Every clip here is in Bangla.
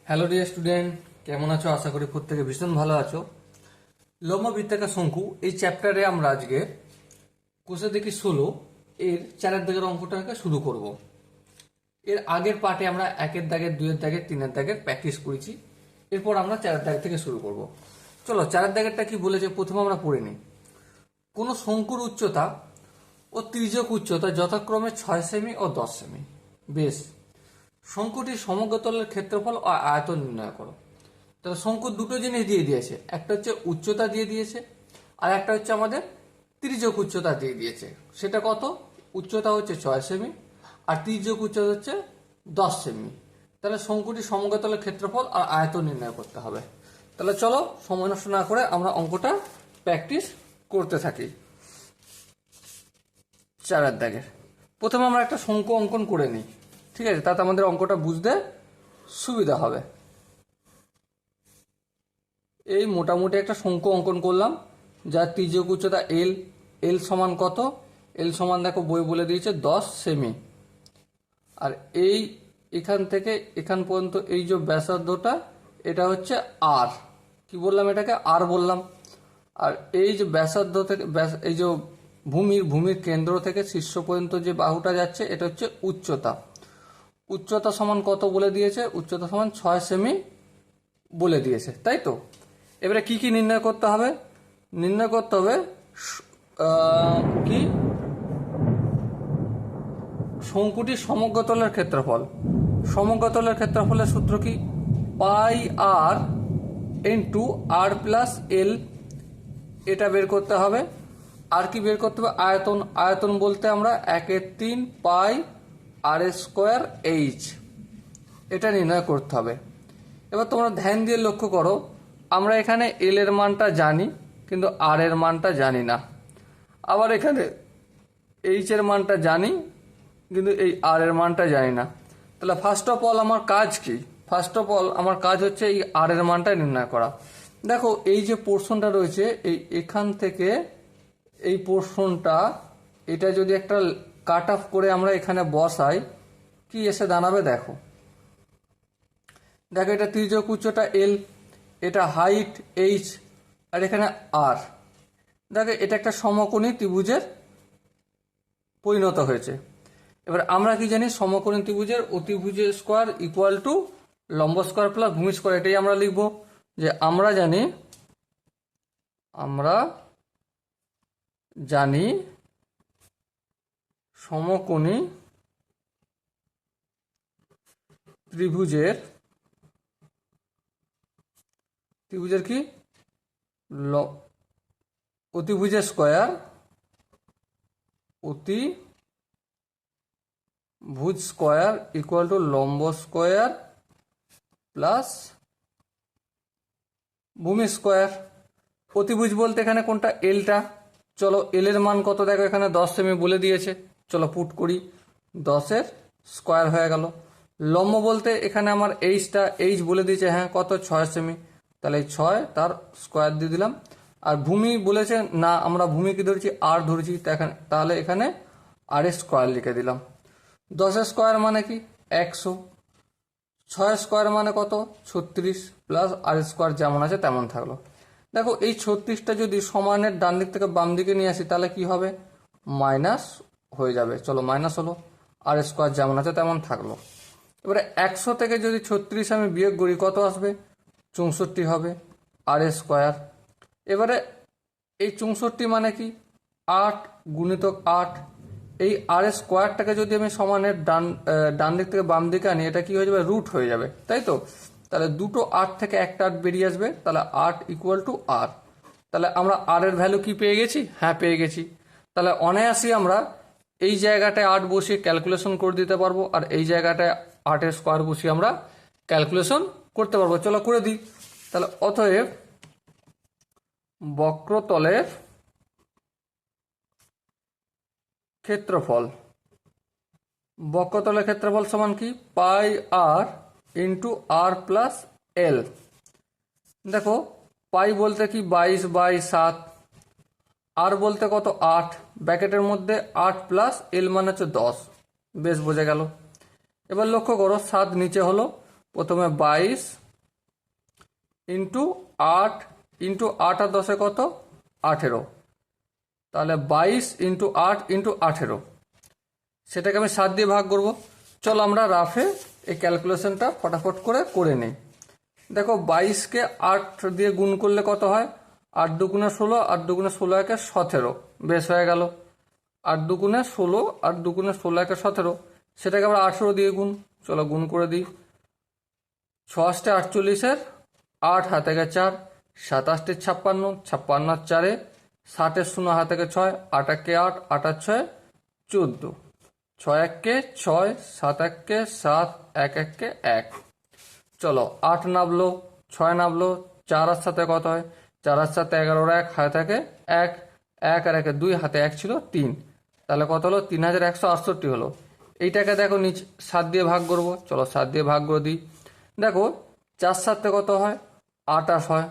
হ্যালো ডিয়ার স্টুডেন্ট, কেমন আছো? আশা করি প্রত্যেকে ভীষণ ভালো আছো। লম্ব বৃত্তাকার শঙ্কু এই চ্যাপ্টারে আমরা আজকে কোষে দেখি 16 এর 4 দাগের অঙ্কটাকে শুরু করব। এর আগের পার্টে আমরা 1 দাগের 2 দাগের 3 দাগের প্র্যাকটিস করেছি। এরপর আমরা 4 দাগ থেকে শুরু করব। চলো 4 দাগেরটা কি বলেছে প্রথমে আমরা পড়ে নিই। কোনো শঙ্কুর উচ্চতা ও তির্যক উচ্চতা যথাক্রমে 6 সেমি ও 10 সেমি। বেশ, শঙ্কুটির সমগ্রতলের ক্ষেত্রফল ও আয়তন নির্ণয় করো। তাহলে শঙ্কুর দুটো জিনিস দিয়ে দিয়েছে, একটা হচ্ছে উচ্চতা দিয়ে দিয়েছে, আর একটা হচ্ছে আমাদের তির্যক উচ্চতা দিয়ে দিয়েছে। সেটা কত? উচ্চতা হচ্ছে 6 সেমি আর তির্যক উচ্চতা হচ্ছে 10 সেমি। তাহলে শঙ্কুটির সমগ্রতলের ক্ষেত্রফল আর আয়তন নির্ণয় করতে হবে। তাহলে চলো সময় নষ্ট না করে আমরা অঙ্কটা প্র্যাকটিস করতে থাকি। 4 দাগের প্রথমে আমরা একটা শঙ্কু অঙ্কন করে নিই, ঠিক আছে? তাতে আমাদের অঙ্কটা বুঝতে সুবিধা হবে। এই মোটামুটি একটা শঙ্কু অঙ্কন করলাম, যার তির্যক উচ্চতা এল। এল সমান কত? এল সমান দেখো বই বলে দিয়েছে 10 সেমি। আর এই এখান থেকে এখান পর্যন্ত এই যে ব্যাসার্ধটা, এটা হচ্ছে আর। কি বললাম? এটাকে আর বললাম। আর এই যে ব্যাসার্ধ থেকে এই যে ভূমির কেন্দ্র থেকে শীর্ষ পর্যন্ত যে বাহুটা যাচ্ছে, এটা হচ্ছে উচ্চতা। উচ্চতা সমান কত বলে দিয়েছে? উচ্চতা সমান 6 সেমি বলে দিয়েছে, তাই তো? এবারে কি কি নির্ণয় করতে হবে? নির্ণয় করতে হবে কি শঙ্কুটির সমগ্রতলের ক্ষেত্রফল। সমগ্রতলের ক্ষেত্রফলের সূত্র কি? পাই আর ইন্টু আর প্লাস এল। এটা বের করতে হবে। আর কি বের করতে হবে? আয়তন। আয়তন বলতে আমরা 1/3 পাই আর স্কোয়ার এইচ, এটা নির্ণয় করতে হবে। এবার তোমরা ধ্যান দিয়ে লক্ষ্য করো, আমরা এখানে এল এর মানটা জানি কিন্তু আর এর মানটা জানি না। আবার এখানে এইচ এর মানটা জানি কিন্তু এই আর এর মানটা জানি না। তাহলে ফার্স্ট অফ অল আমার কাজ কি? ফার্স্ট অফ অল আমার কাজ হচ্ছে এই আর এর মানটা নির্ণয় করা। দেখো এই যে পোর্শনটা রয়েছে, এই এখান থেকে এই পোর্শনটা, এটা যদি একটা কাট অফ করে আমরা এখানে বসাই, কি এসে দাঁড়াবে? দেখো দেখো এটা তির্যক উচ্চতা এল, এটা হাইট এইচ, আর এখানে আর। দেখো এটা একটা সমকোণী ত্রিভুজের পরিণত হয়েছে। এবার আমরা কি জানি? সমকোণী ত্রিভুজের অতিভুজের স্কোয়ার ইকুয়াল টু লম্ব স্কোয়ার প্লাস ভূমি স্কোয়ার। এটাই আমরা লিখব যে আমরা জানি সমকোণী ত্রিভুজের কি অতিভুজের স্কোয়ার, অতিভুজ স্কোয়ার ইকুয়াল টু লম্ব স্কোয়ার প্লাস ভূমি স্কোয়ার। অতিভুজ বলতে এখানে কোনটা? এলটা। চলো এল এর মান কত? দেখো এখানে 10 সেমি বলে দিয়েছে, চলো পুট করি। 10 স্কোয়ার হয়ে গেল। লম্ব বলতে এখানে আমার এইচ বলে দিয়েছে, হ্যাঁ কত? 6 সেমি। তাহলে 6 তার স্কোয়ার দিয়ে দিলাম। আর ভূমি বলেছে না, আমরা ভূমি কি ধরেছি? আর ধরেছি, তাহলে এখানে আর স্কোয়ার লিখে দিলাম। 10 স্কোয়ার মানে কি? 100। 6 স্কোয়ার মানে কত? 36 প্লাস আর স্কোয়ার যেমন আছে তেমন থাকলো। দেখো এই 36টা যদি সমানের ডান দিক থেকে বাম দিকে নিয়ে আসি, তাহলে কি হবে? মাইনাস হয়ে যাবে। চলো মাইনাস হলো, আর স্কোয়ার যেমন আছে তেমন থাকলো। এবারে 100 থেকে যদি 36 আমি বিয়োগ করি, কত আসবে? 64 হবে আর স্কোয়ার। এবারে এই 64 মানে কি? 8 গুণিতক 8। এই আর স্কোয়ারটাকে যদি আমি সমানের ডান দিক থেকে বাম দিকে আনি, এটা কি হয়ে যাবে? রুট হয়ে যাবে, তাই তো? তাহলে দুটো 8 থেকে একটা 8 বেরিয়ে আসবে, তাহলে 8 ইকুয়াল টু আর। তাহলে আমরা আর এর ভ্যালু কি পেয়ে গেছি? হ্যাঁ পেয়ে গেছি। তাহলে অনায়াসই আমরা এই জায়গাটায় 8 বসিয়ে ক্যালকুলেশন করে দিতে পারবো, আর এই জায়গাটায় 8 স্কোয়ার বসিয়ে আমরা ক্যালকুলেশন করতে পারবো। চলো করে দিই। তাহলে অতএব বক্রতলের ক্ষেত্রফল সমান কি? পাই আর ইন্টু আর প্লাস এল। দেখো পাই বলতে কি? 22/7। আর বলতে কত? 8। ব্র্যাকেটের মধ্যে 8 প্লাস এল মানে হচ্ছে 10। বেশ বোঝা গেল। এবার লক্ষ্য করো 7 নিচে হলো, প্রথমে 22 ইন্টু 8 ইন্টু 8 আর 10 কত 18, তাহলে 22 ইন্টু 8 ইন্টু 18, সেটাকে আমি 7 দিয়ে ভাগ করব। চলো আমরা রাফে এই ক্যালকুলেশনটা ফটাফট করে নিই। দেখো 22কে 8 দিয়ে গুণ করলে কত হয়, 8 দুগুণে 16, 8 দুগুণে 16 একে 17, বেশ হয়ে গেল। 8 দুগুণে 16, 8 দুগুণে 16 একে 17, সেটাকে আমরা 18 দিয়ে গুণ, চলো গুণ করে দিই। 6 8 48, 8 হাতে গেছে 4, 7 8 56, 56 আর 4, 60 0 হাতে গেছে 6, 8 1 8, 8 আর 6 14, 6 1 6, 7 1 7, 1 1 1। চলো 8 নামলো, 6 নামলো, 4 আর 7 কত হয়, 4 আর 7 11, 1 হাতে থাকে 1, 1 আর 1 2, হাতে 1 ছিল 3, তাহলে কত হলো 3168 হলো। এইটাকে দেখো নিচে 7 দিয়ে ভাগ করবো, চলো 7 দিয়ে ভাগ করে দিই। দেখো 4 7 কত হয় 28 হয়,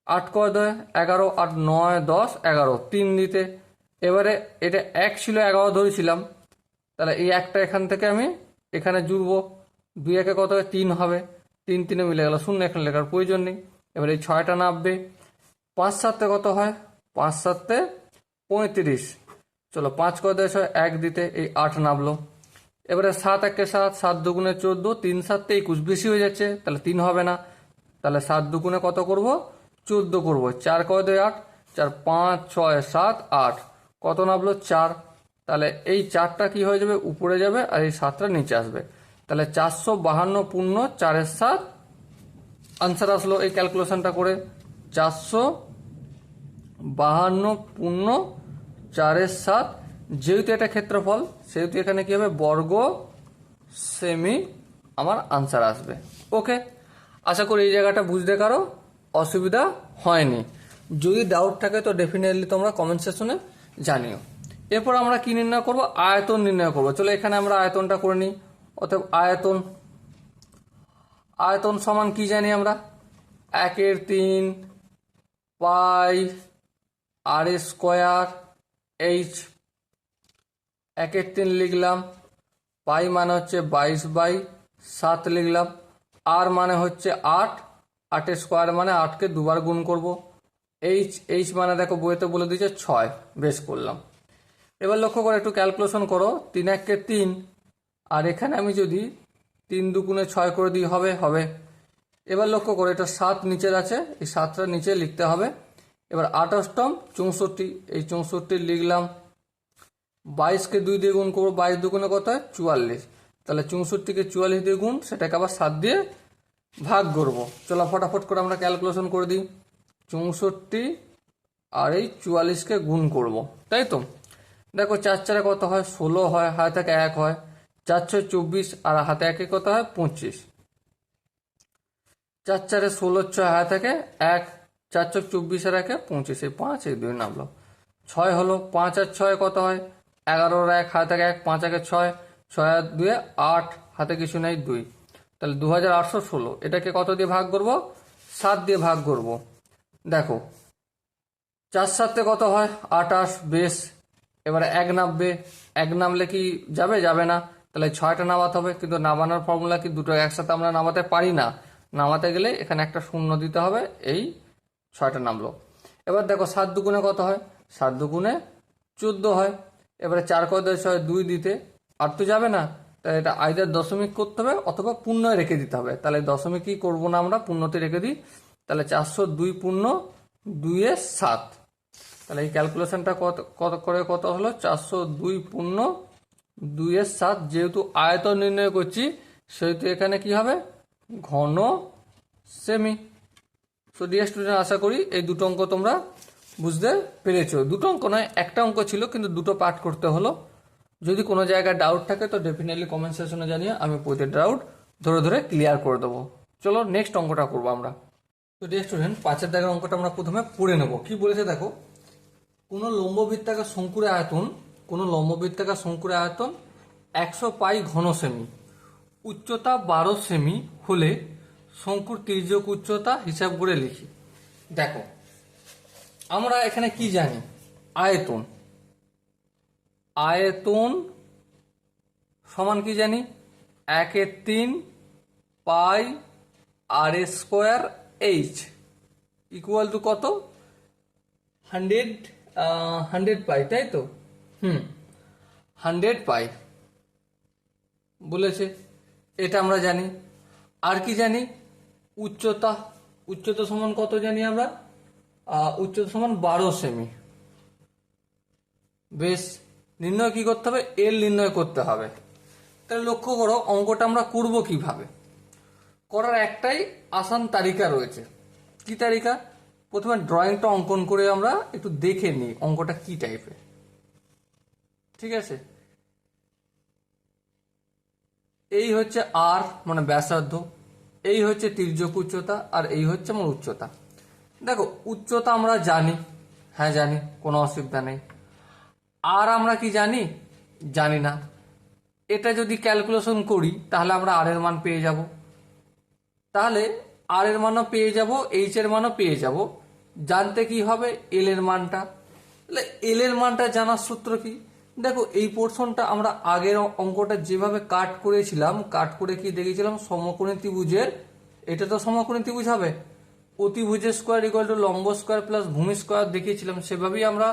8 কয় 2 11, 8 9 10 11, 3 দিতে। এবারে এটা 1 ছিল 11 ধরেছিলাম, তাহলে এই একটা এখান থেকে আমি এখানে জুড়বো, 2 1 কত হয় 3 হবে, 3 3 মিলে গেল, শূন্য এখানে লেখার প্রয়োজন নেই। এবার এই 6টা নামবে। 5 7 কত হয়, 5 7 35, চলো 5 কয় 10 হয় 1 দিতে, এই 8 নামলো। এবারে 7 1 7, 7 দুগুণে 14, 3 7 21, বেশি হয়ে যাচ্ছে, তাহলে 3 হবে না, তাহলে 7 দুগুণে কত করব 14 করব। 4 কয় 2 8, 4 5 6 7 8, কত নামলো 4, তাহলে এই 4টা কি হয়ে যাবে উপরে যাবে আর এই 7টা নিচে আসবে, তাহলে 452 পূর্ণ 4 7 আনসার আসলো এই ক্যালকুলেশনটা করে। 452 পূর্ণ 4 7, যেহেতু এটা ক্ষেত্রফল সেহেতু এখানে কি হবে বর্গ সেমি আমার আনসার আসবে। ওকে, আশা করি এই জায়গাটা বুঝতে কারো অসুবিধা হয়নি। যদি ডাউট থাকে তো ডেফিনেটলি তোমরা কমেন্ট সেকশনে জানিও। এরপর আমরা কি নির্ণয় করব, আয়তন নির্ণয় করব। চলো এখানে আমরা আয়তনটা করে নিই। অতএব আয়তন সমান কি জানি আমরা, 1/3 পাই আর স্কোয়ার এইচ। 1/3 লিখলাম, পাই মানে হচ্ছে 22/7 লিখলাম, আর মানে হচ্ছে 8, 8 স্কোয়ার মানে 8কে দুবার গুণ করব। এইচ মানে দেখো বইতে বলে দিয়েছে 6, বেশ করলাম। এবার লক্ষ্য করে একটু ক্যালকুলেশন করো, 3 1 3, আর এখানে আমি যদি 3 দুগুণে 6 করে দিই হবে। এবার লক্ষ্য করো এটা 7 নিচের আছে, এই 7টা নিচে লিখতে হবে। এবার 8 অষ্টম 64, এই 64 লিখলাম। 22কে 2 দিয়ে গুণ করবো, 22 দুগুণে কত হয় 44, তাহলে 64কে 44 দিয়ে গুণ, সেটাকে আবার 7 দিয়ে ভাগ করবো। চলো ফটাফট করে আমরা ক্যালকুলেশন করে দিই। 64 আর এই 44কে গুণ করব, তাই তো। দেখো 4 4 কত হয় 16 হয়, হাতে থেকে 1 হয়, 4 6 24, আর হাতে 1 কত হয় 25, 4 4 16 6, হাতে থেকে 1, 4 4 24 আর 1 25, এই 5 এই 2 নামলো। 6 হলো, 5 আর 6 কত হয় 11 আর 1, হাতে থেকে 1, 5 1 6, 6 আর 2 8, হাতে কিছু নেই 2, তাহলে 2816। এটাকে কত দিয়ে ভাগ করব, 7 দিয়ে ভাগ করব। দেখো 4 7 কত হয় 28, বেশ। এবারে 1 নামবে, 1 নামলে কি যাবে না, তাহলে 6টা নামাতে হবে, কিন্তু নামানোর ফর্মুলা কি দুটো একসাথে আমরা নামাতে পারি না, নামাতে গেলে এখানে একটা শূন্য দিতে হবে, এই 6টা নামলো। এবার দেখো 7 দুগুণে কত হয়, 7 দুগুণে 14 হয়। এবারে 4 কত 6 2 দিতে, আর তো যাবে না, তাহলে এটা আইদার দশমিক করতে হবে অথবা পূর্ণয় রেখে দিতে হবে। তাহলে দশমিক কি করবো না, আমরা পূর্ণতে রেখে দিই। তাহলে 402 পূর্ণ 2 এর 7, তাহলে এই ক্যালকুলেশনটা কত করে কত হলো 402 পূর্ণ 2 এর 7। যেহেতু আয়তন নির্ণয় করছি সেহেতু এখানে কি হবে ঘন সেমি। সো ডিয়ার স্টুডেন্ট, আশা করি এই দুটো অঙ্ক তোমরা বুঝতে পেরেছো। দুটো অঙ্ক নয়, একটা অঙ্ক ছিল কিন্তু দুটো পার্ট করতে হলো। যদি কোনো জায়গায় ডাউট থাকে তো ডেফিনেটলি কমেন্ট সেকশনে জানিয়ে আমি প্রতিটা ডাউট ধরে ধরে ক্লিয়ার করে দেবো। চলো নেক্সট অঙ্কটা করবো আমরা। তো ডিয়ার স্টুডেন্ট, 5 দাগের অঙ্কটা আমরা প্রথমে পড়ে নেব। কি বলেছে দেখো, কোনো লম্ববৃত্তাকার শঙ্কুর আয়তন 100 পাই ঘন সেমি, উচ্চতা 12 সেমি হলে শঙ্কুর তির্যক উচ্চতা হিসাব করে লিখি। দেখো আমরা এখানে কি জানি, আয়তন সমান কি জানি 1/3 পাই আর স্কোয়ার এইচ ইকুয়াল টু কত? 100 পাই, তাই তো? 100 পাই বলেছে, এটা আমরা জানি। আর কি জানি? উচ্চতা। উচ্চতা সমান কত জানি আমরা? উচ্চতা সমান 12 সেমি। বেশ, নির্ণয় কি করতে হবে? এল নির্ণয় করতে হবে। তাহলে লক্ষ্য করো অঙ্কটা আমরা করব কিভাবে। করার একটাই আসান তালিকা রয়েছে। কি তালিকা? প্রথমে ড্রয়িংটা অঙ্কন করে আমরা একটু দেখে নিই অঙ্কটা কি টাইপের। ঠিক আছে, এই হচ্ছে আর মানে ব্যাসার্ধ, এই হচ্ছে তির্যক উচ্চতা, আর এই হচ্ছে আমার উচ্চতা। দেখো উচ্চতা আমরা জানি, হ্যাঁ জানি, কোনো অসুবিধা নেই। আর আমরা কি জানি? জানি না। এটা যদি ক্যালকুলেশন করি তাহলে আমরা আর এর মান পেয়ে যাব। তাহলে আর এর মানও পেয়ে যাব, এইচ এর মানও পেয়ে যাব। জানতে কি হবে? এল এর মানটা। তাহলে এল এর মানটা জানার সূত্র কি? দেখো এই পোর্শনটা আমরা আগের অঙ্কটা যেভাবে কাট করেছিলাম, কাট করে কি দেখেছিলাম? সমকোণী ত্রিভুজের, এটা তো সমকোণী ত্রিভুজ হবে, অতিভুজের স্কোয়ার ইকুয়াল টু লম্ব স্কোয়ার প্লাস ভূমি স্কোয়ার দেখিয়েছিলাম, সেভাবেই আমরা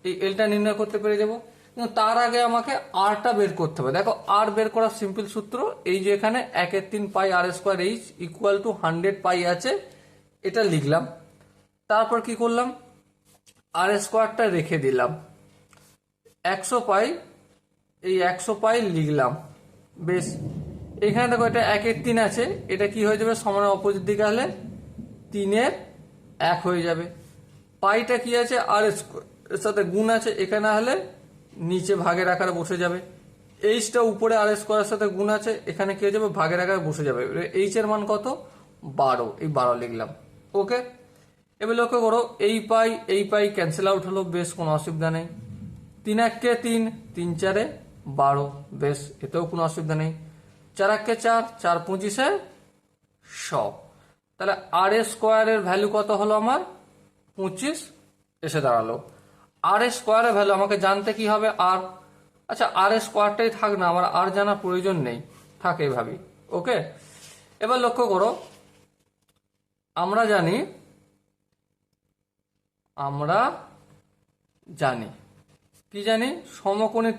এই এলটা নির্ণয় করতে পেরে যাব। কিন্তু তার আগে আমাকে আরটা বের করতে হবে। দেখো আর বের করার সিম্পল সূত্র, এই যে এখানে 1/3 পাই আর স্কোয়ার এইচ ইকুয়াল টু 100 পাই আছে, এটা লিখলাম। তারপর কি করলাম? আর স্কোয়ারটা রেখে দিলাম, 100 পাই, এই 100 পাই লিখলাম। বেশ, এখানে দেখো এটা 1/3 আছে, এটা কি হয়ে যাবে? সমানের অপোজিট দিকে হলে 3/1 হয়ে যাবে। পাইটা কি আছে? আর স্কোয়ার এর সাথে গুণ আছে, এখানে হলে নিচে ভাগের আকারে বসে যাবে। এইচটা উপরে আর স্কোয়ারের সাথে গুণ আছে, এখানে কি হয়ে যাবে? ভাগের আকারে বসে যাবে। এইচ এর মান কত? 12, এই 12 লিখলাম। ওকে, এবার লক্ষ্য করো এই পাই ক্যান্সেল আউট হলো, বেশ কোনো অসুবিধা নেই। 3×1 3, 3×4 12, বেশ এতেও কোনো অসুবিধা নেই। 4×1 4, 4×25 100। তাহলে আর স্কোয়ারের ভ্যালু কত হলো? আমার 25 এসে দাঁড়ালো। আর স্কোয়ারের ভ্যালু আমাকে জানতে কি হবে? আর, আচ্ছা আর স্কোয়ারটাই থাক না, আমার আর জানার প্রয়োজন নেই, থাক এইভাবেই। ওকে, এবার লক্ষ্য করো আমরা জানি কি জানি? সমকোণী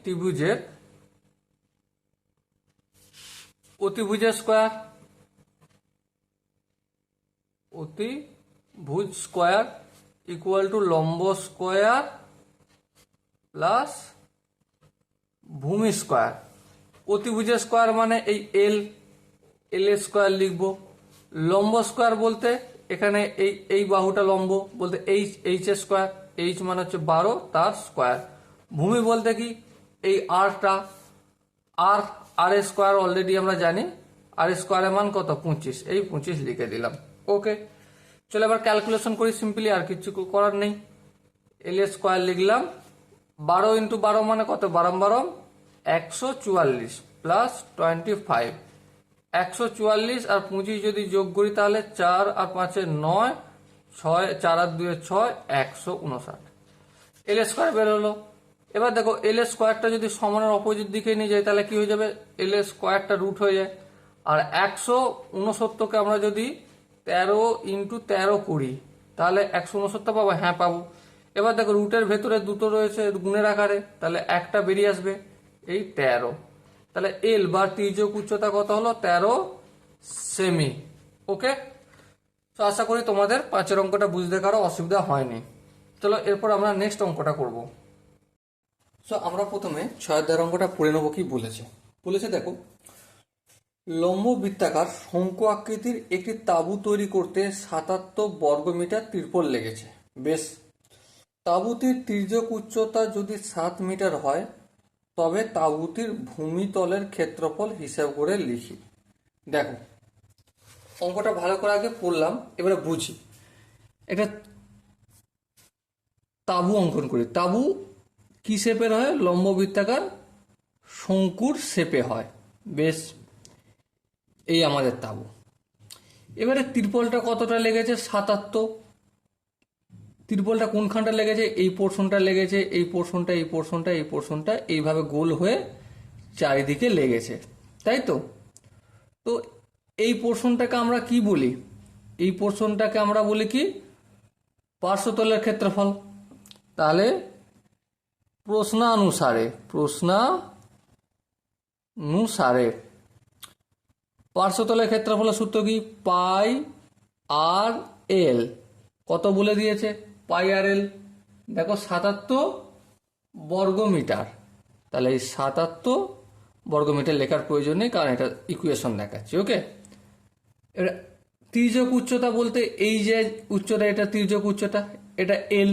ত্রিভুজের অতিভুজের স্কোয়ার, অতিভুজ স্কোয়ার ইকুয়াল টু লম্ব স্কোয়ার প্লাস ভূমি স্কোয়ার। অতিভুজের স্কোয়ার মানে এই এল এর স্কোয়ার লিখবো। লম্ব স্কোয়ার বলতে এখানে এই বাহুটা লম্ব বলতে এইচ এর স্কোয়ার, এইচ মানে হচ্ছে 12, তার স্কোয়ার। ভূমি বলতে কি? এই আরটা, আর স্কোয়ার অলরেডি আমরা জানি, আর স্কোয়ারের মান কত? 25, এই 25 লিখে দিলাম। ওকে, চলো এবার ক্যালকুলেশন করি সিম্পলি, আর কিছু করার নেই। এল এর স্কোয়ার লিখলাম, 12 × 12 মানে কত? 12 144 প্লাস 25, 144 আর 25 যদি যোগ করি তাহলে 4 আর 5 9, 6 4 আর 2 6, 159 এল স্কোয়ার বের হলো। এবার দেখো এল স্কোয়ারটা যদি সমানের অপোজিট দিকে নিয়ে যাই তাহলে কি হয়ে যাবে? এল স্কোয়ারটা রুট হয়ে যায়। আর 169কে আমরা যদি 13 × 13 করি তাহলে 169 পাবো, হ্যাঁ পাবো। এবার দেখো রুটের ভেতরে দুটো রয়েছে গুণের আকারে, তাহলে একটা বেরিয়ে আসবে, এই 13। তাহলে এল বা তির্যক উচ্চতা কত হলো? 13 সেমি। ওকে, তো আশা করি তোমাদের 5 অঙ্কটা বুঝতে কারো অসুবিধা হয়নি। চলো এরপর আমরা নেক্সট অঙ্কটা করব। সো আমরা প্রথমে 6 অঙ্কটা পড়ে নেবো। কি বলেছে দেখো, লম্ব বৃত্তাকার শঙ্কু আকৃতির একটি তাঁবু তৈরি করতে 77 বর্গমিটার তিরপল লেগেছে। বেশ, তাঁবুটির তির্যক উচ্চতা যদি 7 মিটার হয় তবে তাঁবুটির ভূমিতলের ক্ষেত্রফল হিসাব করে লিখি। দেখো অঙ্কটা ভালো করে আগে পড়লাম, এবারে বুঝি। এটা তাঁবু অঙ্কন করি। তাঁবু কি শেপের হয়? লম্ব বৃত্তাকার শঙ্কুর শেপে হয়। বেশ, এই আমাদের তাঁবু। এবারে তিরপলটা কতটা লেগেছে? 77। ত্রিপলটা কোনখানটা লেগেছে, এই পোর্শনটা লেগেছে, এই পোর্শনটা, এই পোর্শনটা, এই পোর্শনটা, এইভাবে গোল হয়ে চারিদিকে লেগেছে, তাই তো। তো এই পোর্শনটাকে আমরা কি বলি, এই পোর্শনটাকে আমরা বলি কি, পার্শ্বতলের ক্ষেত্রফল। তাহলে প্রশ্নানুসারে পার্শ্বতলের ক্ষেত্রফলের সূত্র কি, পাই আর এল। কত বলে দিয়েছে, পাই আর এল, দেখো 77 বর্গমিটার। তাহলে এই 77 বর্গমিটার লেখার প্রয়োজন নেই, কারণ এটা ইকুয়েশন দেখাচ্ছে। ওকে, এবার তির্যক উচ্চতা বলতে এই যে উচ্চতা, এটা তির্যক উচ্চতা, এটা এল,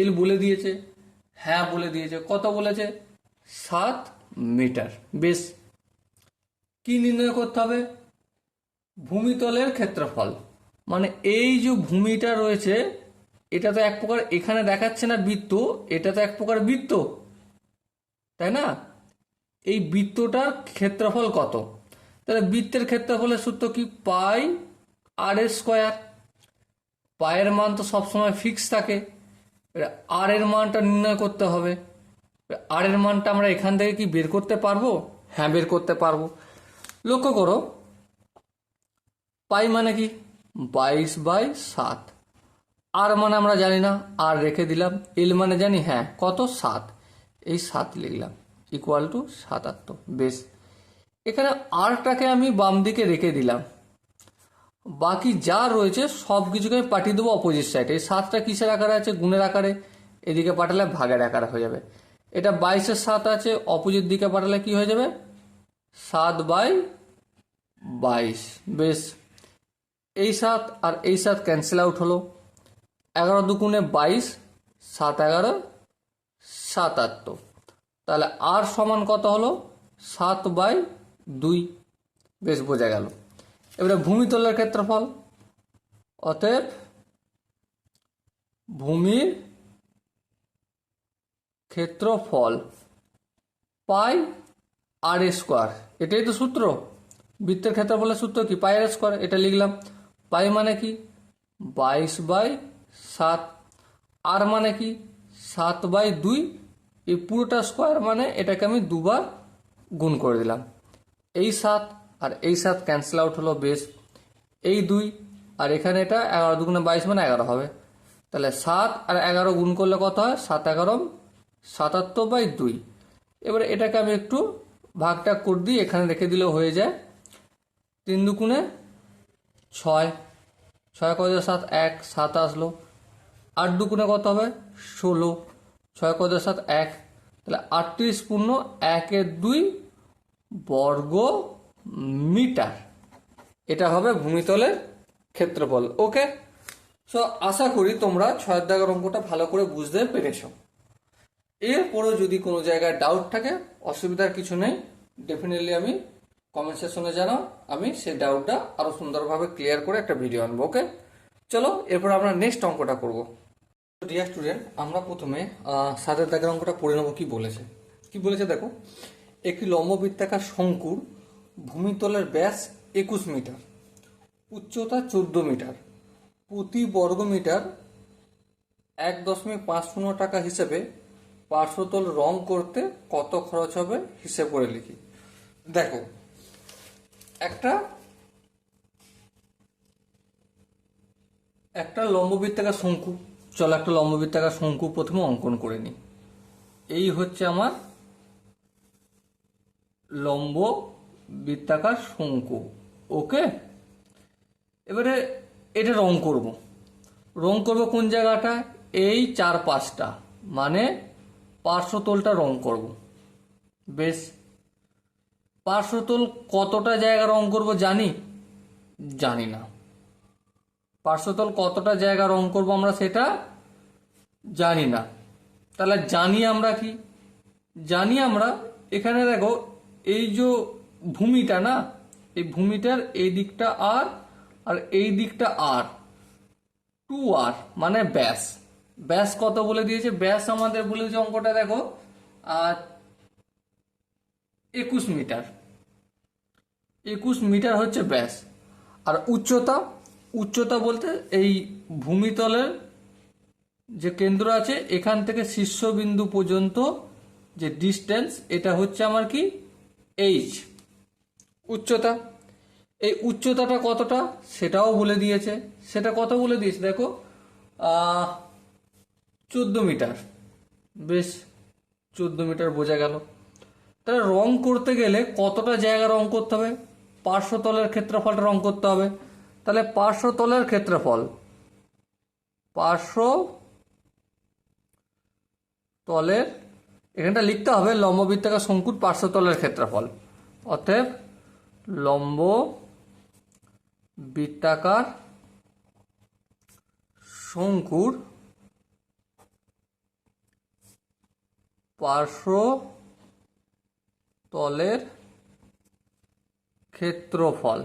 এল বলে দিয়েছে, হ্যাঁ বলে দিয়েছে, কত বলেছে, 7 মিটার। বেশ, কি নির্ণয় করতে হবে, ভূমিতলের ক্ষেত্রফল। মানে এই যে ভূমিটা রয়েছে, এটা তো এক প্রকার, এখানে দেখাচ্ছে না বৃত্ত, এটা তো এক প্রকার বৃত্ত, তাই না। এই বৃত্তটার ক্ষেত্রফল কত, তাহলে বৃত্তের ক্ষেত্রফলের সূত্র কি, পাই আর এর স্কোয়ার। পায়ের মান তো সবসময় ফিক্স থাকে, আর এর মানটা নির্ণয় করতে হবে। আর এর মানটা আমরা এখান থেকে কি বের করতে পারবো, হ্যাঁ বের করতে পারবো। লক্ষ্য করো, পাই মানে কি, 22/7। আর মানে আমরা জানি না, আর রেখে দিলাম। এল মানে জানি, হ্যাঁ কত, 7, এই 7 লিখলাম, ইকুয়াল টু 77। বেশ, এখানে আরটাকে আমি বাম দিকে রেখে দিলাম, বাকি যা রয়েছে সব কিছুকে আমি পাঠিয়ে দেবো অপোজিট সাইডে। এই 7টা কিসের আকারে আছে, গুণের আকারে, এদিকে পাঠালে ভাগের আকারে হয়ে যাবে। এটা 22-এর 7 আছে, অপোজিট দিকে পাঠালে কি হয়ে যাবে, 7/22। বেশ, এই 7 আর এই 7 ক্যান্সেল আউট হলো, 11 দুগুণে 22, 7 11 77। তাহলে আর সমান কত হলো, 7/2। বেশ, বোঝা গেল। এবারে ভূমিতলের ক্ষেত্রফল, অতএব ভূমির ক্ষেত্রফল পাই আর স্কোয়ার, এটাই তো সূত্র। বৃত্তের ক্ষেত্রফলের সূত্র কি, পাই আর স্কোয়ার, এটা লিখলাম। পাই মানে কি, 22/7। আর মানে কি, 7/2। এই পুরোটা স্কোয়ার মানে এটাকে আমি দুবার গুণ করে দিলাম। এই 7 আর এই 7 ক্যান্সেল আউট হলো। বেশ, এই 2 আর এখানে এটা 11 দুগুণে 22 মানে 11 হবে। তাহলে 7 আর 11 গুণ করলে কত হয়, 7 11 77/2। এবারে এটাকে আমি একটু ভাগটা করে দিই, এখানে রেখে দিলেও হয়ে যায়। 3 দুগুণে 6, 6 কত 7, 1, 7 আসলো। 8 দুগুণে কত হবে, 16, 6 কত 7, 1, তাহলে 38 পূর্ণ 1/2 বর্গ মিটার। এটা হবে ভূমিতলের ক্ষেত্রফল। ওকে, সো আশা করি তোমরা 6 দাগের অঙ্কটা ভালো করে বুঝতে পেরেছ। এরপরও যদি কোনো জায়গায় ডাউট থাকে, অসুবিধার কিছু নেই, ডেফিনেটলি আমি কমেন্ট সেকশনে জানাও, আমি সেই ডাউটটা আরো সুন্দরভাবে ক্লিয়ার করে একটা ভিডিও আনবো। ওকে, চলো এরপর আমরা নেক্সট অঙ্কটা করব। ডিয়ার স্টুডেন্ট, আমরা প্রথমে 7 দাগের অঙ্কটা পড়ে নেবো। কি বলেছে দেখো, একটি লম্ববৃত্তাকার শঙ্কুর ভূমিতলের ব্যাস 21 মিটার, উচ্চতা 14 মিটার, প্রতি বর্গ মিটার 1.50 টাকা হিসেবে পার্শ্বতল রং করতে কত খরচ হবে হিসেব করে লিখি। দেখো, একটা লম্ববৃত্তাকার শঙ্কু, চলো একটা লম্ববৃত্তাকার শঙ্কু প্রথমে অঙ্কন করে নিই। এই হচ্ছে আমার লম্ব বৃত্তাকার শঙ্কু। ওকে, এবারে এটা রং করব কোন জায়গাটা, এই 4-5টা, মানে পার্শ্বতলটা রং করব। বেশ, পার্শ্বতল কতটা জায়গা রং করব জানি না। পার্শ্বতল কতটা জায়গা রং করব আমরা সেটা জানি না। তাহলে জানি আমরা এখানে দেখো, এই যে ভূমিটা না, এই ভূমিটার এই দিকটা আর এই দিকটা আর, 2r মানে ব্যাস কত বলে দিয়েছে, ব্যাস আমাদের বলেছে অঙ্কটা দেখো 21 মিটার। 21 মিটার হচ্ছে ব্যাস। আর উচ্চতা বলতে এই ভূমিতলের যে কেন্দ্র আছে এখান থেকে শীর্ষবিন্দু পর্যন্ত যে ডিস্টেন্স, এটা হচ্ছে আমার কি এইচ, উচ্চতা। এই উচ্চতাটা কতটা সেটাও বলে দিয়েছে। সেটা কত বলে দিয়েছে দেখো, 14 মিটার। বেশ, 14 মিটার বোঝা গেল। তাহলে রং করতে গেলে কতটা জায়গা রং করতে হবে? পার্শ্বতলের ক্ষেত্রফলটা রং করতে হবে। তাহলে পার্শ্বতলের ক্ষেত্রফল, পার্শ্বতলের, এখানটা লিখতে হবে লম্ব বৃত্তাকার শঙ্কুর পার্শ্বতলের ক্ষেত্রফল। অতএব লম্ব বৃত্তাকার শঙ্কুর পার্শ্বতলের ক্ষেত্রফল।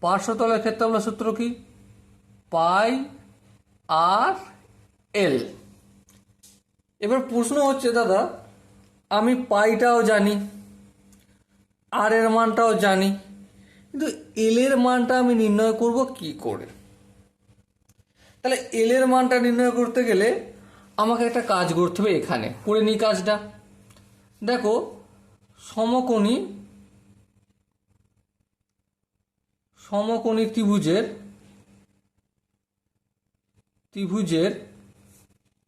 পার্শ্বতলের ক্ষেত্রফলের সূত্র কি? পাই আর এল। এবার প্রশ্ন হচ্ছে দাদা, আমি পাইটাও জানি, আর এর মানটাও জানি, কিন্তু এল এর মানটা আমি নির্ণয় করব কি করে? তাহলে এল এর মানটা নির্ণয় করতে গেলে আমাকে একটা কাজ করতে হবে। এখানে করে নিই কাজটা। দেখো, সমকোণী ত্রিভুজের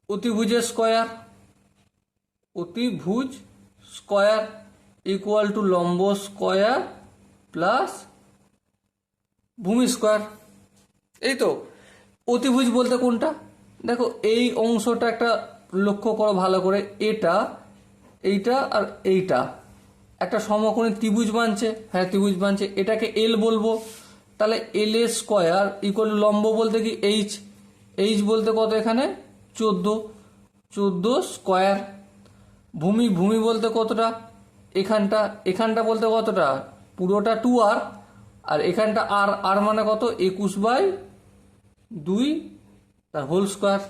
অতিভুজের স্কয়ার ইকুয়াল টু লম্ব স্কয়ার প্লাস ভূমি স্কয়ার। এই তো। অতিভুজ বলতে কোনটা? দেখো, এই অংশটা একটা লক্ষ্য করো ভালো করে, এইটা আর এইটা একটা সমকোণী ত্রিভুজ বানছে। হ্যাঁ, ত্রিভুজ বানছে। এটাকে এল বলবো। তাহলে এল এ স্কয়ার ইকুয়াল লম্ব বলতে কি এইচ বলতে কত? এখানে 14 স্কয়ার। ভূমি বলতে কতটা? এখানটা বলতে কতটা? পুরোটা 2r, আর এখানটা আর মানে কত? 21/2 তার হোল স্কয়ার।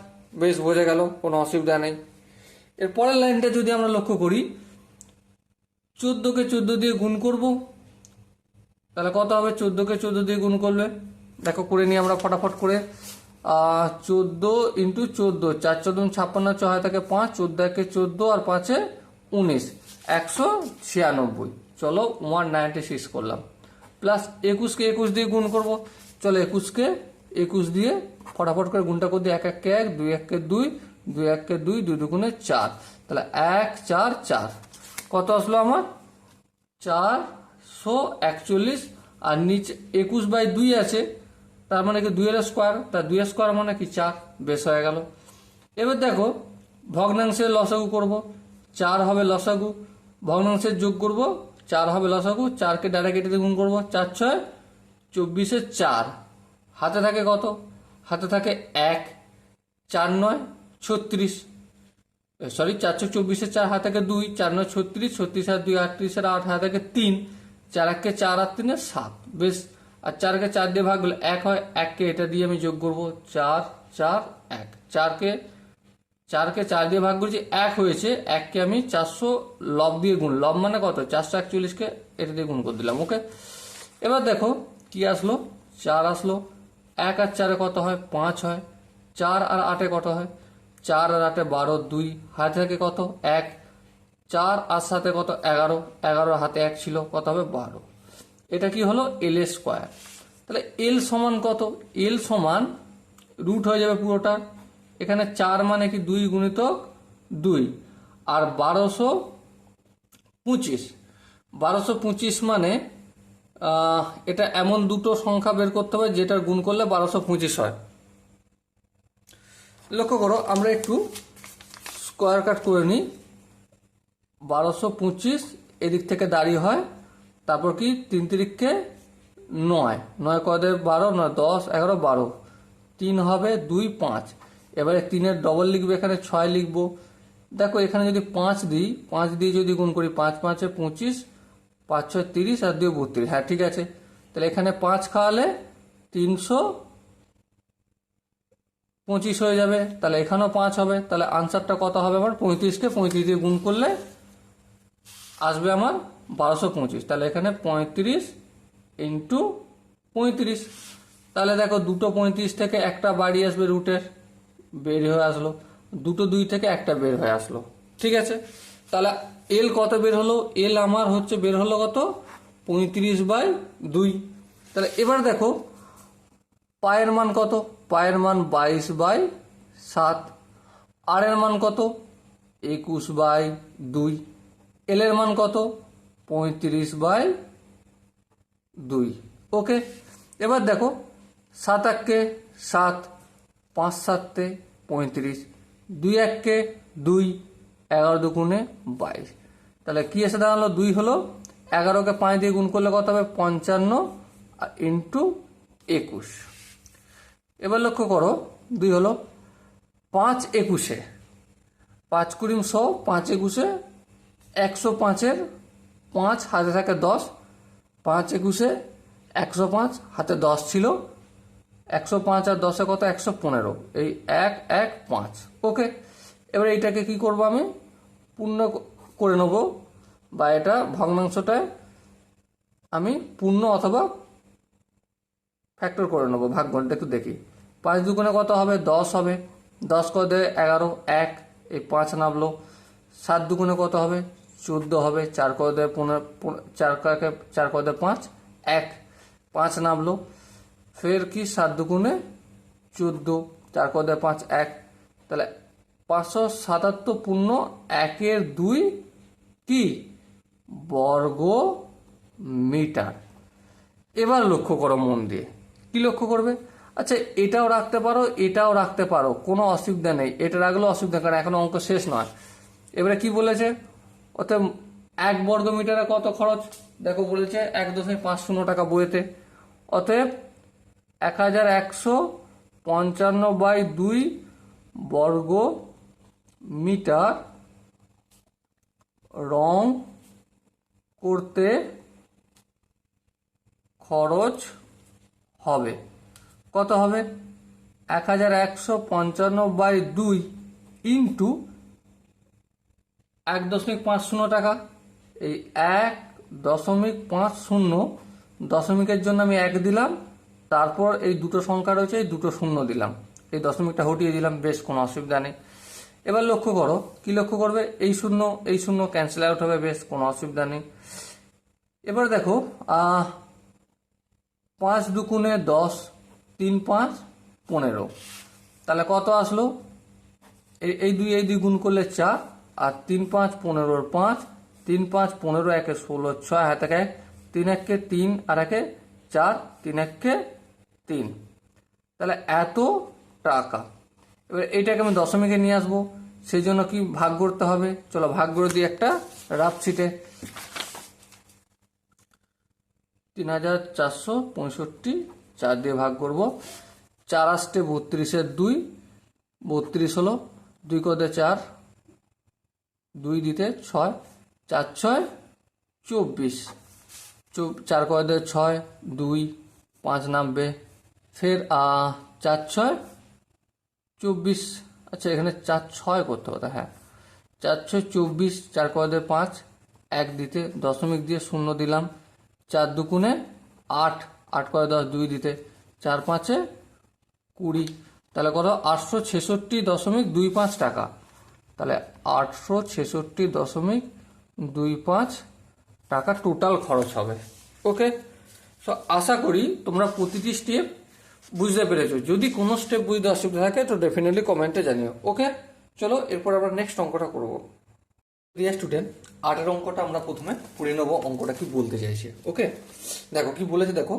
বেশ, বোঝা গেল, কোনো অসুবিধা নেই। এর পরের লাইনটা যদি আমরা লক্ষ্য করি, 14কে 14 দিয়ে গুণ করব। তাহলে কত হবে? 14কে 14 দিয়ে গুণ করলে, দেখো করে নিই আমরা ফটাফট করে। 14 ইন্টু 14, 4 14 56, 6 থাকে 5, 14 একে 14 আর 5 19, 196। চলো 196 করলাম। প্লাস 21কে 21 দিয়ে গুণ করব। চলো 21কে 21 দিয়ে ফটাফট করে গুণটা করে দিই। 1 1 1, 2 1 2, 2 1 2, 2 2 4। তাহলে 1 4 4 কত আসলো আমার? 441। আর নিচে 21/2 আছে, তার মানে কি 2 এর স্কোয়ার, তার 2 এর স্কোয়ার মানে কি 4। বেশ, হয়ে গেল। এবার দেখো, ভগ্নাংশের লসাগু করব। 4 হবে লসাগু, ভগ্নাংশের যোগ করব, 4 হবে লসাগু। 4কে ডাইরেক্ট কেটে দিয়ে গুণ করব। 4 6 24, 4 হাতে থাকে কত? হাতে থাকে 1, 4 9 36, সরি 4 24, 4 হাতে থাকে 2, 4 9 36, 36 আর 2 38 আর 8 হাতে থাকে 3, 4 1 4 আর 3 7। বেশ, আর 4কে 4 দিয়ে ভাগ করলে 1 হয়। 1কে এটা দিয়ে আমি যোগ করব, 4 4 1। 4কে 4 দিয়ে ভাগ করেছি, 1 হয়েছে। 1কে আমি 400 লব দিয়ে গুণ, লব মানে কত? 441কে এটা দিয়ে গুণ করে দিলাম। ওকে, এবার দেখো কি আসলো? 4 আসলো। 1 আর 4 কত হয়? 5 হয়। 4 আর 8 কত হয়? 4 আর 8 12, 2 হাতে থাকে কত? 1। 4 আর 7 কত? 11, 11 হাতে 1 ছিল, কত হবে? 12। এটা কি হলো? এল এ স্কোয়ার। তাহলে এল সমান কত? এল সমান রুট হয়ে যাবে পুরোটা। এখানে 4 মানে কি 2 গুণিতক 2, আর 1225। 1225 মানে এটা এমন দুটো সংখ্যা বের করতে হবে যেটার গুণ করলে 1225 হয়। লক্ষ্য করো, আমরা একটু স্কোয়ার কাট করে নিই। 1225 এদিক থেকে দাঁড়িয়ে হয়, তারপর কি 3 তিরিখকে 9, 9 কদে 12, 9 10 11 12, 3 হবে 2 5। এবারে 3-এর ডবল লিখবো, এখানে 6 লিখবো। দেখো এখানে যদি 5 দিই, 5 দিয়ে যদি গুণ করি, 5 5 25, 5 6 30 আর 2 32। হ্যাঁ, ঠিক আছে। তাহলে এখানে 5 খাওয়ালে 325 হয়ে যাবে। তাহলে এখানেও 5 হবে। তাহলে আনসারটা কত হবে আমার? 35কে 35 দিয়ে গুণ করলে আসবে আমার 1225। তাহলে এখানে 35 × 35। তাহলে দেখো, দুটো 35 থেকে একটা বাড়ি আসবে রুটের, বের হয়ে আসলো, দুটো 2 থেকে একটা বের হয়ে আসলো। ঠিক আছে, তাহলে এল কত বের হলো? এল আমার হচ্ছে বের হলো কত? 35/2। তাহলে এবার দেখো পায়ের মান কত? পায়ের মান 22/7। আর এর মান কত? 21/2। এল এর মান কত? 35/2। ওকে, এবার দেখো 7 1 7, 5 7 35, 2 1 2, 11 2 22। তাহলে কি এসে দাঁড়ালো? 2 হলো, 11কে 5 দিয়ে গুণ করলে কত হবে? 55 ইন্টু 21। এবার লক্ষ্য করো 2 হলো 5 21, 5 20 100, 5 21, 105-এর 5 হাতে থাকে 10, 5 21, 105 হাতে 10 ছিল, 105 আর 10-এ কত? 115। এই 1 1 5। ওকে, এবার এইটাকে কি করব? আমি পূর্ণ করে নেব, বা এটা ভগ্নাংশটায় আমি পূর্ণ অথবা ফ্যাক্টর করে নেবো। ভাগফলটা একটু দেখি। 5 দুগুণে কত হবে? 10 হবে। 10 করে 11, 1, এই 5 নামলো। 7 দুগুণে কত হবে? 14 হবে। 4 করে 15, 4 করে 5, 1, 5 নামলো। ফের কি 7 দুগুণে 14, 4 করে 5, 1। তাহলে 577 পূর্ণ 1 2 কি বর্গ মিটার। এবার লক্ষ্য করো মন দিয়ে, কি লক্ষ্য করবে? আচ্ছা, এটাও রাখতে পারো, এটাও রাখতে পারো, কোনো অসুবিধা নেই। এটা রাখলেও অসুবিধা, কারণ এখন অঙ্ক শেষ নয়। এবারে কি বলেছে? অতএব 1 বর্গ মিটারে কত খরচ? দেখো বলেছে 1.50 টাকা বইয়েতে। অতএব 1155/2 বর্গ মিটার রং করতে খরচ হবে। কত হবে? 1155/2 ইন্টু 1.50 টাকা। এই 1.50, দশমিকের জন্য আমি 1 দিলাম, তারপর এই দুটো সংখ্যা রয়েছে, এই দুটো শূন্য দিলাম, এই দশমিকটা হটিয়ে দিলাম। বেশ, কোনো অসুবিধা নেই। এবার লক্ষ্য করো, কি লক্ষ্য করবে? এই শূন্য ক্যান্সেল আউট হবে। বেশ, কোনো অসুবিধা নেই। এবার দেখো 5 দুগুণে 10, 3 5 15। তাহলে কত আসলো? এই দুই গুণ করলে 4, আর 3 5 15 5, 3 5 15, 1 16, 6 হাতে 1, 3 1 3, আর 1 4, 3 1 3। তাহলে এত টাকা। এবার এইটাকে আমি দশমিকে নিয়ে আসবো, সেই জন্য কি ভাগ করতে হবে। চলো ভাগ করে দিই একটা রাফ শিটে। 3465 4 দিয়ে ভাগ করব। 4 8 32, 32 হলো, 2 করে 4, 2 দিতে 6, 4 6 24, 4 করে 6, 2 5 নামবে। ফের 4 6 24। আচ্ছা, এখানে 4 6 করতে হতো। হ্যাঁ, 4 6 24, 4 করে 5, 1 দিতে দশমিক দিয়ে 0 দিলাম। 4 দুগুণে 8, 8 করে 10, 2 দিতে 4 5 20। তাহলে কত? 866.25 টাকা। তাহলে 866.25 টাকা টোটাল খরচ হবে। ওকে, সো আশা করি তোমরা প্রতিটি স্টেপ বুঝতে পেরেছো। যদি কোনো স্টেপ বুঝতে অসুবিধা থাকে তো ডেফিনেটলি কমেন্টে জানিও। ওকে, চলো এরপর আমরা নেক্সট অঙ্কটা করব। প্রিয় স্টুডেন্ট, 8 অঙ্কটা আমরা প্রথমে পড়ে নেবো, অঙ্কটা কি বলতে চাইছে। ওকে, দেখো কি বলেছে। দেখো,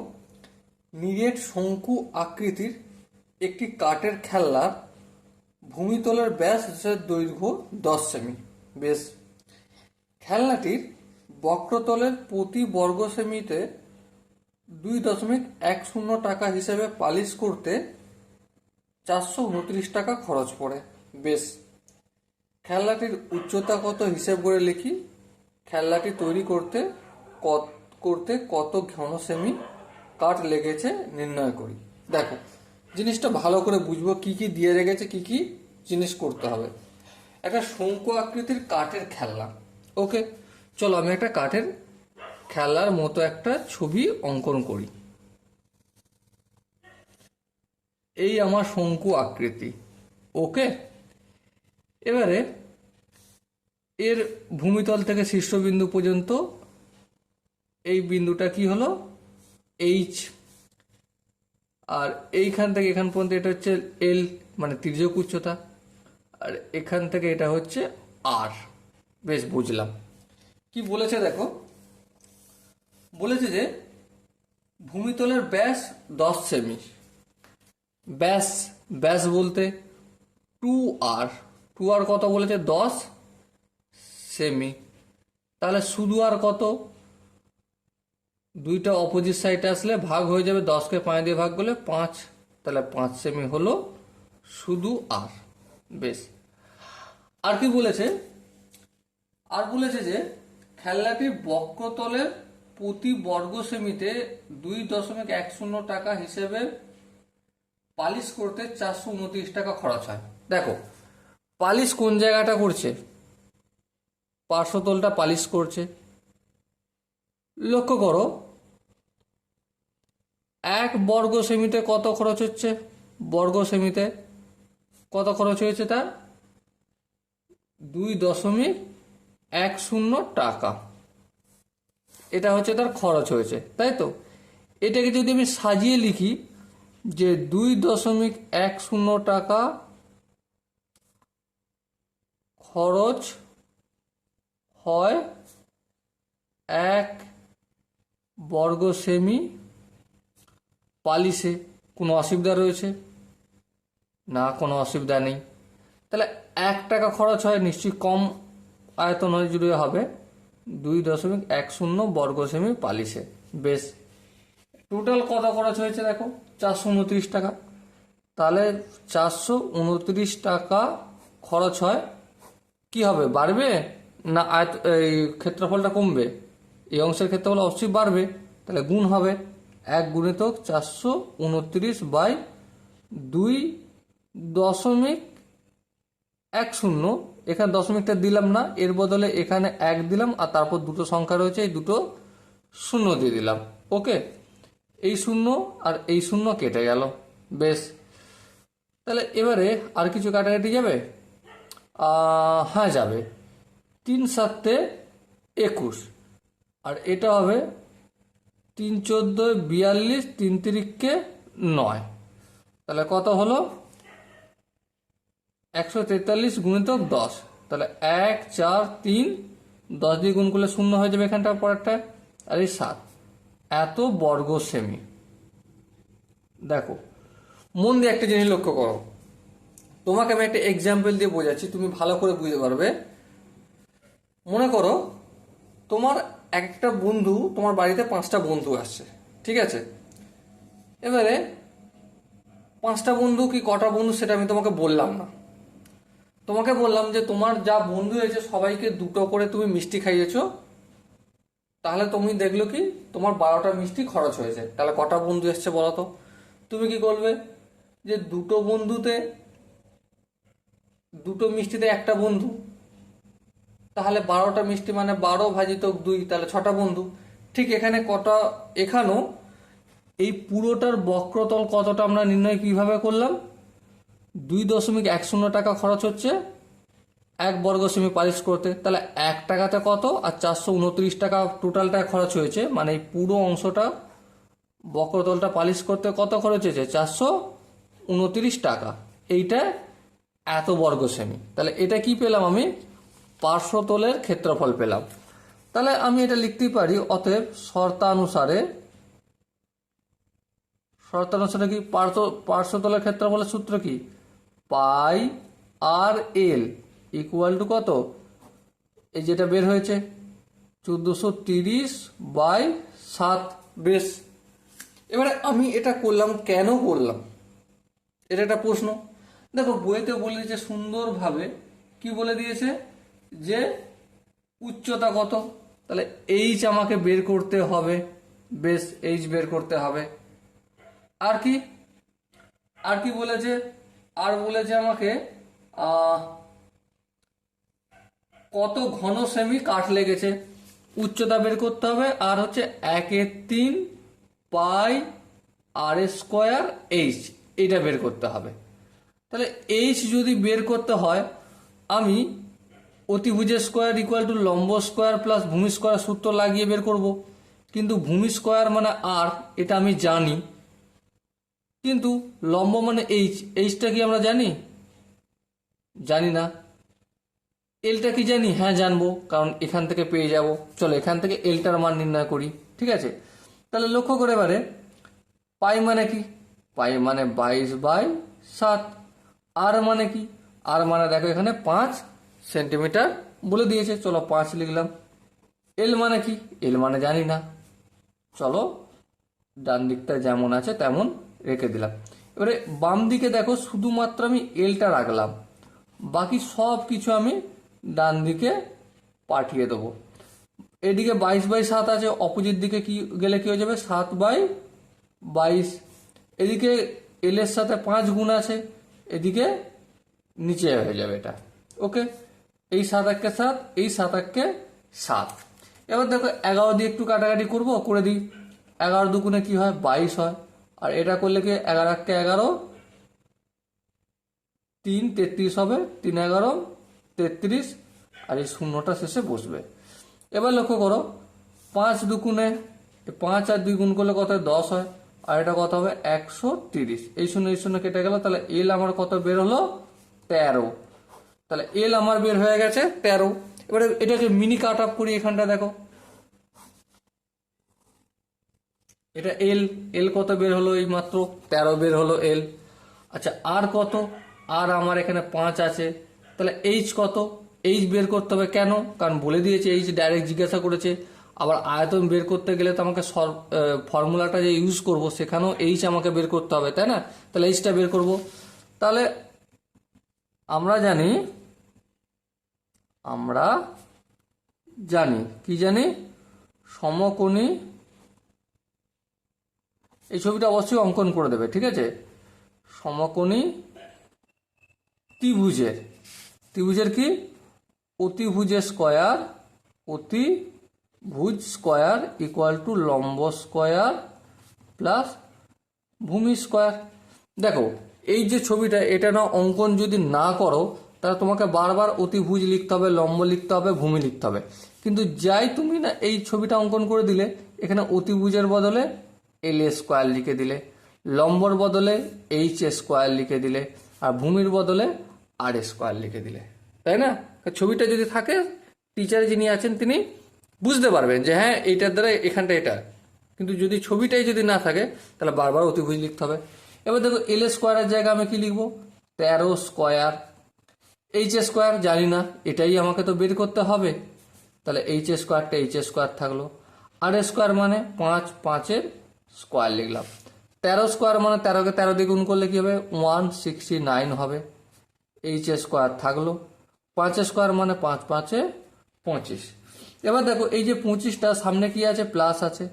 নিরেট শঙ্কু আকৃতির একটি কাঠের খেলনার ভূমিতলের ব্যাস দৈর্ঘ্য 10 সেমি। বেশ, খেলনাটির বক্রতলের প্রতি বর্গ সেমিতে 2.10 টাকা হিসেবে পালিশ করতে 429 টাকা খরচ পড়ে। বেশ, খেলনাটির উচ্চতা কত হিসেব করে লিখি। খেলনাটি তৈরি করতে কত ঘন সেমি কাঠ লেগেছে নির্ণয় করি। দেখো, জিনিসটা ভালো করে বুঝবো, কি কি দিয়ে রেখেছে, কি কি জিনিস করতে হবে। একটা শঙ্কু আকৃতির কাঠের খেলনা। ওকে, চলো আমি একটা কাঠের খেলনার মতো একটা ছবি অঙ্কন করি। এই আমার শঙ্কু আকৃতি। ওকে, এবারে এর ভূমিতল থেকে শীর্ষবিন্দু পর্যন্ত এই বিন্দুটা কি হলো, এইচ। আর এইখান থেকে এখান পর্যন্ত এটা হচ্ছে এল, মানে তির্যক উচ্চতা। আর এখান থেকে এটা হচ্ছে আর। বেশ, বুঝলাম। কি বলেছে দেখো, বলেছে যে ভূমিতলের ব্যাস 10 সেমি। ব্যাস, ব্যাস বলতে 2r, 2r কত বলেছে, 10 সেমি। তাহলে শুধু আর কত, দুইটা অপোজিট সাইডে আসলে ভাগ হয়ে যাবে, 10কে 5 দিয়ে ভাগ করলে 5, তাহলে 5 সেমি হলো শুধু আর। বেশ, আর কি বলেছে, আর বলেছে যে খেলনাটির বক্রতলের প্রতি বর্গ সেমিতে 2.10 টাকা হিসেবে পালিশ করতে 429 টাকা খরচ হয়। দেখো, পালিশ কোন জায়গাটা করছে, পার্শ্বতলটা পালিশ করছে। লক্ষ্য করো, 1 বর্গ সেমিতে কত খরচ হচ্ছে, বর্গ সেমিতে কত খরচ হয়েছে তার, 2.10 টাকা। এটা হচ্ছে তার খরচ হয়েছে, তাই তো। এটাকে যদি আমি সাজিয়ে লিখি যে 2.10 টাকা খরচ হয় 1 বর্গ সেমি পালিশে, কোনো অসুবিধা রয়েছে না? কোনো অসুবিধা নেই। তাহলে 1 টাকা খরচ হয়, নিশ্চয়ই কম আয়তন জুড়ে হবে, 2.10 বর্গ সেমি পালিশে। বেশ, টোটাল কত খরচ হয়েছে দেখো, 429 টাকা। তাহলে 429 টাকা খরচ হয়, কি হবে, বাড়বে না এই ক্ষেত্রফলটা কমবে? এই অংশের ক্ষেত্রফল অবশ্যই বাড়বে, তাহলে গুণ হবে, 1 গুণিতক 429/2.10। এখানে দশমিকটা দিলাম না, এর বদলে এখানে 1 দিলাম, আর তারপর দুটো সংখ্যা রয়েছে, এই দুটো শূন্য দিয়ে দিলাম। ওকে, এই শূন্য আর এই শূন্য কেটে গেল। বেশ, তাহলে এবারে আর কিছু কাটাকাটি যাবে, হ্যাঁ যাবে। 3 7 21, আর এটা হবে 3 14 42, 3 3 9। তাহলে কত হলো, 143 গুণিতক 10। তাহলে 1 4 3, 10 দিয়ে গুণ করলে শূন্য হয়ে যাবে এখানটা, পরেরটা, আর এই 7, এত বর্গ সেমি। দেখো, মন দিয়ে একটা জিনিস লক্ষ্য করো, তোমাকে আমি একটা এক্সাম্পল দিয়ে বোঝাচ্ছি, তুমি ভালো করে বুঝতে পারবে। মনে করো তোমার একটা বন্ধু, তোমার বাড়িতে 5টা বন্ধু আসছে, ঠিক আছে। এবারে 5টা বন্ধু কি কটা বন্ধু সেটা আমি তোমাকে বললাম না, তোমাকে বললাম যে তোমার যা বন্ধু হয়েছে সবাইকে 2টো করে তুমি মিষ্টি খাইয়েছো। তাহলে তুমি দেখলো কি তোমার 12টা মিষ্টি খরচ হয়েছে। তাহলে কটা বন্ধু এসছে বলো তো? তুমি কি করবে, যে 2টো বন্ধুতে, 2টো মিষ্টিতে একটা বন্ধু, তাহলে 12টা মিষ্টি মানে 12 ভাজিতক 2, তাহলে 6টা বন্ধু। ঠিক এখানে কটা, এখানেও এই পুরোটার বক্রতল কতটা আমরা নির্ণয় কিভাবে করলাম, 2.10 টাকা খরচ হচ্ছে 1 বর্গ সেমি পালিশ করতে। তাহলে 1 টাকাতে কত, আর 429 টাকা টোটালটা খরচ হয়েছে, মানে এই পুরো অংশটা বক্রতলটা পালিশ করতে কত খরচ হয়েছে, 429 টাকা। এইটা এত বর্গ সেমি। তাহলে এটা কি পেলাম আমি, পার্শ্বতলের ক্ষেত্রফল পেলাম। তাহলে আমি এটা লিখতেই পারি, অতএব শর্তানুসারে কি পার্শ্বতলের ক্ষেত্রফলের সূত্র কি, পাই আর এল ইকুয়াল টু কত, এই যেটা বের হয়েছে 1430/7। বেশ, এবারে আমি এটা করলাম, কেন করলাম, এটা একটা প্রশ্ন। দেখো, বইতে বলে দিয়েছে সুন্দরভাবে, কি বলে দিয়েছে, যে উচ্চতা কত, তাহলে এইচ আমাকে বের করতে হবে। বেশ, এইচ বের করতে হবে। আর কি, আর কি বলেছে, আর বলেছে আমাকে কত ঘন সেমি কাঠ লেগেছে, উচ্চতা বের করতে হবে। আর হচ্ছে 1/3 পাই আর স্কোয়ার এইচ, এইটা বের করতে হবে। তাহলে এইচ যদি বের করতে হয় আমি অতিভুজের স্কোয়ার ইকুয়াল টু লম্ব স্কোয়ার প্লাস ভূমি স্কোয়ার সূত্র লাগিয়ে বের করব। কিন্তু ভূমি স্কোয়ার মানে আর, এটা আমি জানি, কিন্তু লম্ব মানে এইচটা কি আমরা জানি? জানি না। এলটা কি জানি? হ্যাঁ জানবো, কারণ এখান থেকে পেয়ে যাব। চলো এখান থেকে এলটার মান নির্ণয় করি, ঠিক আছে? তাহলে লক্ষ্য করে এবারে পাই মানে কি? পাই মানে 22/7। আর মানে কি? আর মানে দেখো এখানে 5 সেন্টিমিটার বলে দিয়েছে, চলো 5 লিখলাম। এল মানে কি? এল মানে জানি না, চলো ডান দিকটা যেমন আছে তেমন রেখে দিলাম। এবারে বাম দিকে দেখো শুধুমাত্র আমি এলটা রাখলাম, বাকি সব কিছু আমি ডান দিকে পাঠিয়ে দেবো। এদিকে 22/7 আছে, অপোজিট দিকে কি গেলে কি হয়ে যাবে? 7/22। এদিকে এল এর সাথে 5 গুণ আছে, এদিকে নিচে হয়ে যাবে এটা। ওকে, এই 7 একে 7, এই 7 একে 7। এবার দেখো 11 দিয়ে একটু কাটাকাটি করবো, করে দিই। 11 দুগুণে কি হয়? 22 হয়। আর এটা করলে কি 11 একে 11, 3 33 হবে, 3 11 33, আর এই শূন্যটা শেষে বসবে। এবার লক্ষ্য করো 5 দুগুণে 5 আর 2 গুণ করলে কত হয়? 10 হয়। আর এটা কত হবে? 130। এই শূন্য কেটে গেল, তাহলে এল আমার কত বের হলো? 13। তাহলে এল আমার বের হয়ে গেছে 13। এবারে এটাকে মিনি কাট অফ করি, এখানটা দেখো এটা এল, এল কত বের হলো? এই মাত্র 13 বের হলো এল। আচ্ছা আর কত? আর আমার এখানে 5 আছে, তাহলে এইচ কত? এইচ বের করতে হবে, কেন? কারণ বলে দিয়েছে, এইচ ডাইরেক্ট জিজ্ঞাসা করেছে। আবার আয়তন বের করতে গেলে তো আমাকে ফর্মুলাটা যে ইউজ করব সেখানেও এইচ আমাকে বের করতে হবে, তাই না? তাহলে এইচটা বের করব। তাহলে আমরা জানি কি জানি? সমকোণী, এই ছবিটা অবশ্যই অঙ্কন করে দেবে, ঠিক আছে? সমকোণী ত্রিভুজের কি? অতিভুজের স্কয়ার, অতিভুজ স্কয়ার ইকুয়াল টু লম্ব স্কয়ার প্লাস ভূমি স্কয়ার। দেখো এই যে ছবিটা, এটা না অঙ্কন যদি না করো তাহলে তোমাকে বারবার অতিভুজ লিখতে হবে, লম্ব লিখতে হবে, ভূমি লিখতে হবে। কিন্তু যাই তুমি না এই ছবিটা অঙ্কন করে দিলে, এখানে অতিভুজের বদলে এল স্কোয়ার লিখে দিলে, লম্বর বদলে এইচ স্কোয়ার লিখে দিলে, আর ভূমির বদলে আর স্কোয়ার লিখে দিলে, তাই না? ছবিটা যদি থাকে, টিচার যিনি আছেন তিনি বুঝতে পারবেন যে হ্যাঁ এইটার দ্বারা এখানটা এটা। কিন্তু যদি ছবিটাই যদি না থাকে তাহলে বারবার অতিভুজ লিখতে হবে। এবার দেখো এল স্কোয়ারের জায়গায় আমি কি লিখবো? 13 স্কোয়ার। এইচ স্কোয়ার জানি না, এটাই আমাকে তো বের করতে হবে। তাহলে এইচ স্কোয়ারটা এইচ স্কোয়ার থাকলো। আর স্কোয়ার মানে 5, 5-এর স্কোয়ার লিখলাম। 13 স্কোয়ার মানে 13কে 13 দিয়ে গুণ করলে কি হবে? 169 হবে। এইচ স্কোয়ার থাকলো। 5 স্কোয়ার মানে 5, 5-এ 25। এবার দেখো এই যে 25টা সামনে কি আছে? প্লাস আছে।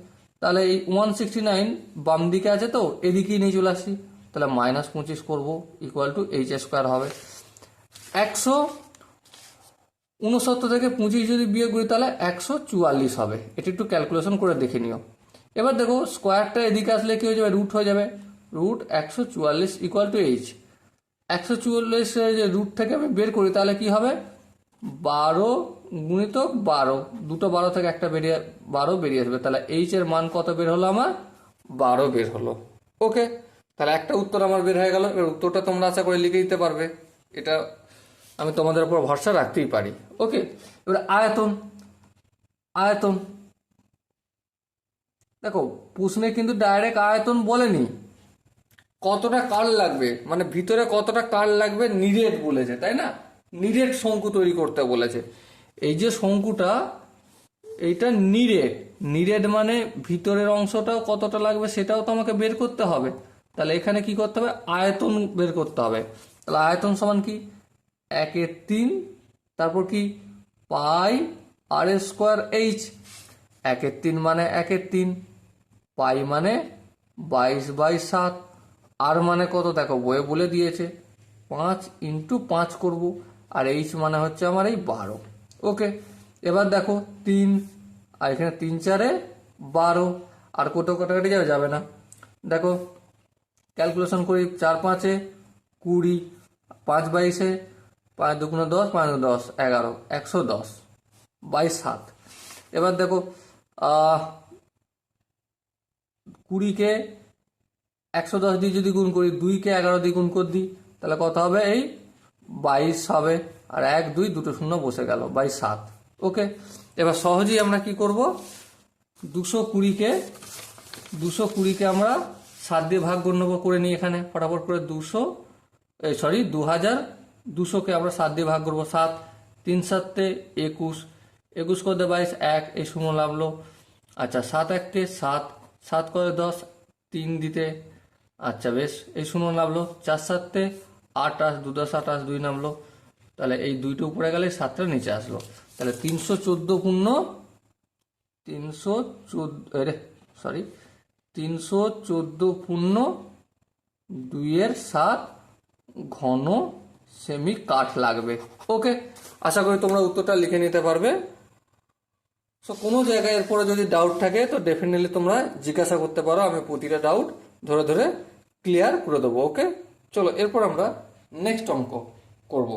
তাহলে এই 169 বাম দিকে আছে, তো এদিকেই নিয়ে চলে আসি। তাহলে -25 করবো, ইকুয়াল টু এইচ স্কোয়ার হবে 169 থেকে 25 যদি বিয়োগ করি তাহলে 144 হবে। এটা একটু ক্যালকুলেশন করে দেখে নিও। এবার দেখো স্কোয়ারটা এদিকে আসলে কি হয়ে যাবে? রুট হয়ে যাবে। Root 144 equal to H. 144 যে রুট থেকে আমি বের করি তাহলে কি হবে? 12 গুণিতক 12, দুটো 12 থেকে একটা 12 বেরিয়ে আসবে। তাহলে এইচ এর মান কত বের হলো? আমার 12 বের হলো। ওকে, তাহলে একটা উত্তর আমার বের হয়ে গেল। এবার উত্তরটা তোমরা আশা করে লিখে দিতে পারবে, এটা আমি তোমাদের উপর ভরসা রাখতেই পারি। ওকে, এবার আয়তন দেখো প্রশ্নে কিন্তু ডাইরেক্ট আয়তন বলেনি, কতটা কার লাগবে, মানে ভিতরে কতটা কার লাগবে নিরেট বলেছে, তাই না? নিরেট শঙ্কু তৈরি করতে বলেছে। এই যে শঙ্কুটা, এইটা নিরেট মানে ভিতরের অংশটাও কতটা লাগবে সেটাও তো আমাকে বের করতে হবে। তাহলে এখানে কি করতে হবে? আয়তন বের করতে হবে। তাহলে আয়তন সমান কি? 1/3, তারপর কি? পাই আর স্কোয়ার এইচ। 1/3 মানে 1/3, পাই মানে 22/7, আর মানে কত দেখো বইয়ে বলে দিয়েছে 5 × 5 করব, আর এইচ মানে হচ্ছে আমার এই 12। ওকে, এবার দেখো 3, আর এখানে 3 4-এ 12, আর কত কাটাকাটি যাবে না। দেখো ক্যালকুলেশন করি, 4 5-এ 20, 5 22 5 2 10, 5 10 11, 110 বাই 7। এবার দেখো 20-কে 110 দিয়ে যদি গুণ করি, 2-কে 11 দিয়ে গুণ করে দিই, তাহলে কত হবে? এই 22 হবে। আর 1 2 দুটো শূন্য বসে গেল, বাই 7। ওকে, এবার সহজেই আমরা কি করব, 220-কে আমরা 7 দিয়ে ভাগ করে নিই। এখানে ফটাফট করে 2200-কে আমরা 7 দিয়ে ভাগ করবো। 7 3 7 21, 21 করে 22, 1 এই শূন্য লাগলো। আচ্ছা 7 1 7, 7 করে 10, 3 দিতে, আচ্ছা বেশ, এই শূন্য নামলো। 4 7 28, 2 10 28, 2 নামলো। তাহলে এই 2টা উপরে গেলে 7টা নিচে আসলো। তাহলে 314 ঘন সেমি কাঠ লাগবে। ওকে, আশা করি তোমরা উত্তরটা লিখে নিতে পারবে। সো কোনো জায়গায় এরপরে যদি ডাউট থাকে তো ডেফিনেটলি তোমরা জিজ্ঞাসা করতে পারো, আমি প্রতিটা ডাউট ধরে ধরে ক্লিয়ার করে দেবো। ওকে, চলো এরপর আমরা নেক্সট অঙ্ক করব।